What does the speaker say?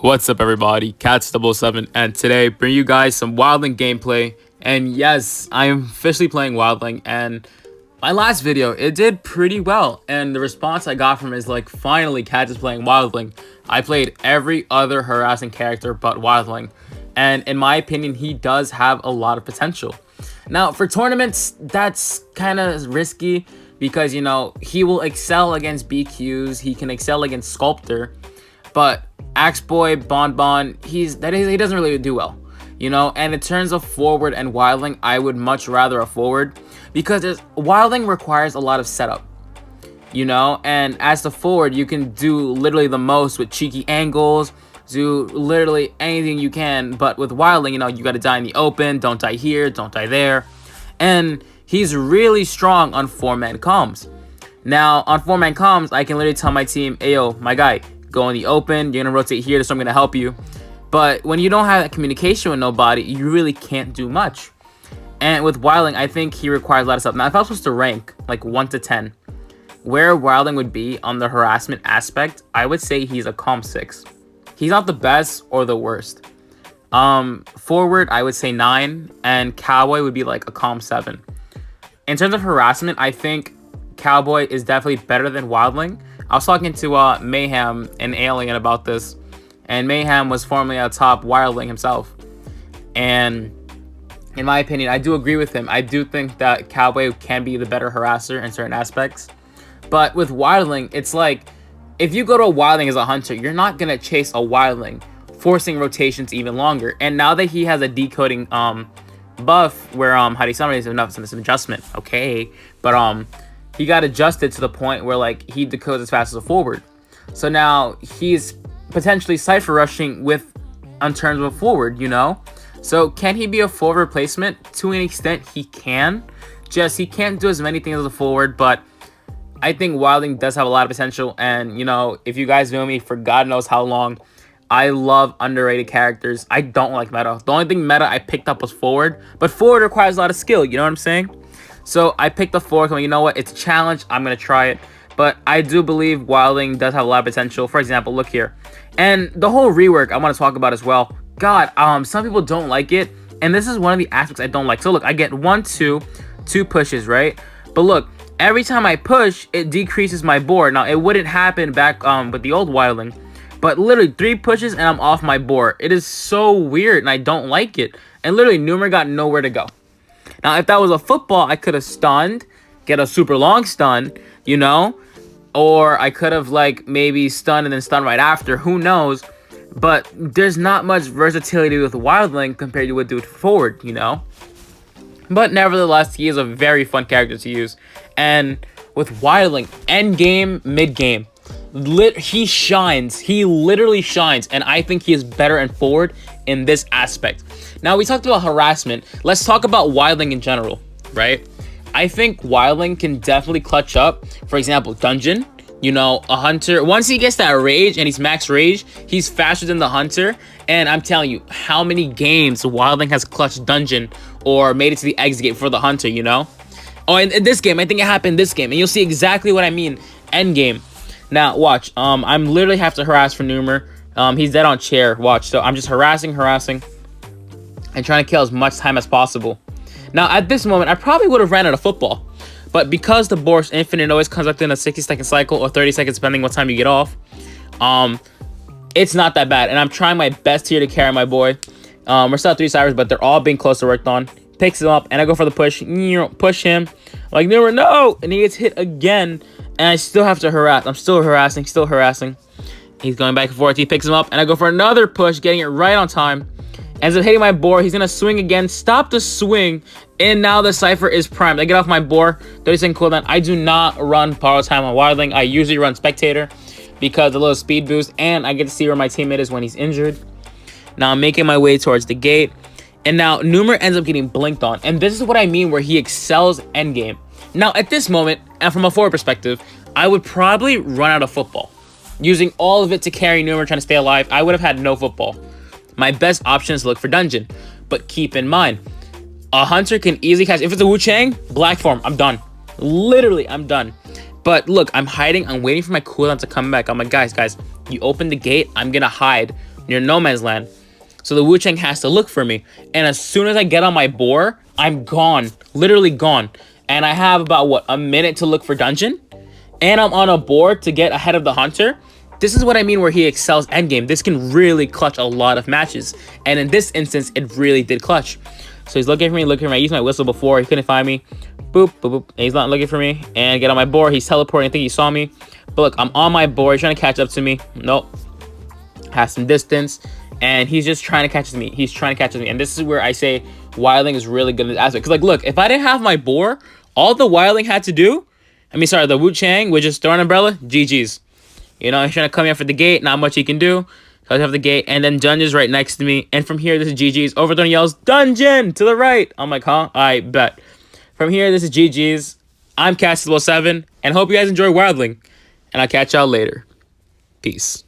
What's up, everybody? Cats007, and today bring you guys some Wildling gameplay. And yes, I am officially playing Wildling, and my last video, it did pretty well, and the response I got from it is like, finally Cats is playing Wildling. I played every other harassing character but Wildling, and in my opinion, he does have a lot of potential. Now, for tournaments, that's kind of risky because, you know, he will excel against BQs, he can excel against Sculptor, but Axe Boy, Bon, he doesn't really do well, you know. And in terms of forward and Wildling, I would much rather a forward because Wildling requires a lot of setup, you know. And as the forward, you can do literally the most with cheeky angles, do literally anything you can. But with Wildling, you know, you got to die in the open, don't die here, don't die there, and he's really strong on 4-man comms. Now on 4-man comms, I can literally tell my team, "Ayo, my guy, go in the open, you're gonna rotate here, so I'm gonna help you." But when you don't have that communication with nobody, you really can't do much. And with Wildling, I think he requires a lot of stuff. Now, if I was supposed to rank like 1 to 10 where Wildling would be on the harassment aspect, I would say he's a calm 6. He's not the best or the worst. Forward, I would say 9, and Cowboy would be like a calm 7. In terms of harassment, I think Cowboy is definitely better than Wildling. I was talking to Mayhem and Alien about this, and Mayhem was formerly a top Wildling himself. And in my opinion, I do agree with him. I do think that Cowboy can be the better harasser in certain aspects. But with Wildling, it's like, if you go to a Wildling as a hunter, you're not going to chase a Wildling, forcing rotations even longer. And now that he has a decoding buff where, how do you summarize enough, some adjustment, okay? But he got adjusted to the point where like he decodes as fast as a forward. So now he's potentially cypher rushing with on terms of a forward, you know. So can he be a forward replacement? To an extent, he can. Just he can't do as many things as a forward, but I think Wildling does have a lot of potential. And you know, if you guys know me for God knows how long, I love underrated characters. I don't like meta. The only thing meta I picked up was forward, but forward requires a lot of skill, you know what I'm saying? So I picked the forward. You know what? It's a challenge. I'm going to try it. But I do believe Wildling does have a lot of potential. For example, look here. And the whole rework I want to talk about as well. God, some people don't like it. And this is one of the aspects I don't like. So look, I get 1, 2 pushes, right? But look, every time I push, it decreases my board. Now, it wouldn't happen back with the old Wildling. But literally 3 pushes and I'm off my board. It is so weird and I don't like it. And literally, Numer got nowhere to go. Now, if that was a football, I could have stunned, get a super long stun, you know? Or I could have, like, maybe stunned and then stunned right after. Who knows? But there's not much versatility with Wildling compared to what do with forward, you know? But nevertheless, he is a very fun character to use. And with Wildling, end game, mid game, he shines. He literally shines. And I think he is better and forward in this aspect. Now, we talked about harassment. Let's talk about Wildling in general, right? I think Wildling can definitely clutch up. For example, Dungeon. You know, a hunter, once he gets that rage and he's max rage, he's faster than the hunter. And I'm telling you, how many games Wildling has clutched Dungeon or made it to the exit gate for the hunter, you know? Oh, and in this game, I think it happened this game. And you'll see exactly what I mean. End game. Now, watch. I'm literally have to harass for Numer. He's dead on chair. Watch. So I'm just harassing, and trying to kill as much time as possible. Now, at this moment, I probably would have ran out of football. But because the board's infinite, it always comes within a 60-second cycle or 30 seconds, depending what time you get off. It's not that bad. And I'm trying my best here to carry my boy. We're still at 3 cyphers, but they're all being closely worked on. Picks him up, and I go for the push. Push him. Like, no! And he gets hit again. And I still have to harass. I'm still harassing. He's going back and forth. He picks him up, and I go for another push, getting it right on time. Ends up hitting my board. He's going to swing again. Stop the swing. And now the Cypher is primed. I get off my board. 30-second cooldown. I do not run power time on Wildling. I usually run Spectator because a little speed boost. And I get to see where my teammate is when he's injured. Now I'm making my way towards the gate. And now Numer ends up getting blinked on. And this is what I mean where he excels endgame. Now at this moment, and from a forward perspective, I would probably run out of football. Using all of it to carry Numer trying to stay alive, I would have had no football. My best option is to look for Dungeon. But keep in mind, a hunter can easily catch. If it's a Wu Chang, black form, I'm done. Literally, I'm done. But look, I'm hiding. I'm waiting for my cooldown to come back. I'm like, guys, you open the gate. I'm going to hide. near no man's land. So the Wu Chang has to look for me. And as soon as I get on my boar, I'm gone. Literally gone. And I have about, what, a minute to look for dungeon? And I'm on a board to get ahead of the hunter. This is what I mean where he excels endgame. This can really clutch a lot of matches. And in this instance, it really did clutch. So he's looking for me, I used my whistle before. He couldn't find me. Boop, boop, boop. And he's not looking for me. And get on my board. He's teleporting. I think he saw me. But look, I'm on my board. He's trying to catch up to me. Nope. Has some distance. And he's just trying to catch me. He's trying to catch me. And this is where I say Wildling is really good in this aspect. Because, like, look, if I didn't have my boar, all the Wildling had to do, the Wu Chang would just throw an umbrella, GG's. You know, he's trying to come in for the gate. Not much he can do. So I have the gate. And then Dungeon's right next to me. And from here, this is GG's. Overthrown yells, Dungeon! To the right. I'm like, huh? I bet. From here, this is GG's. I'm Castable7. And hope you guys enjoy Wildling. And I'll catch y'all later. Peace.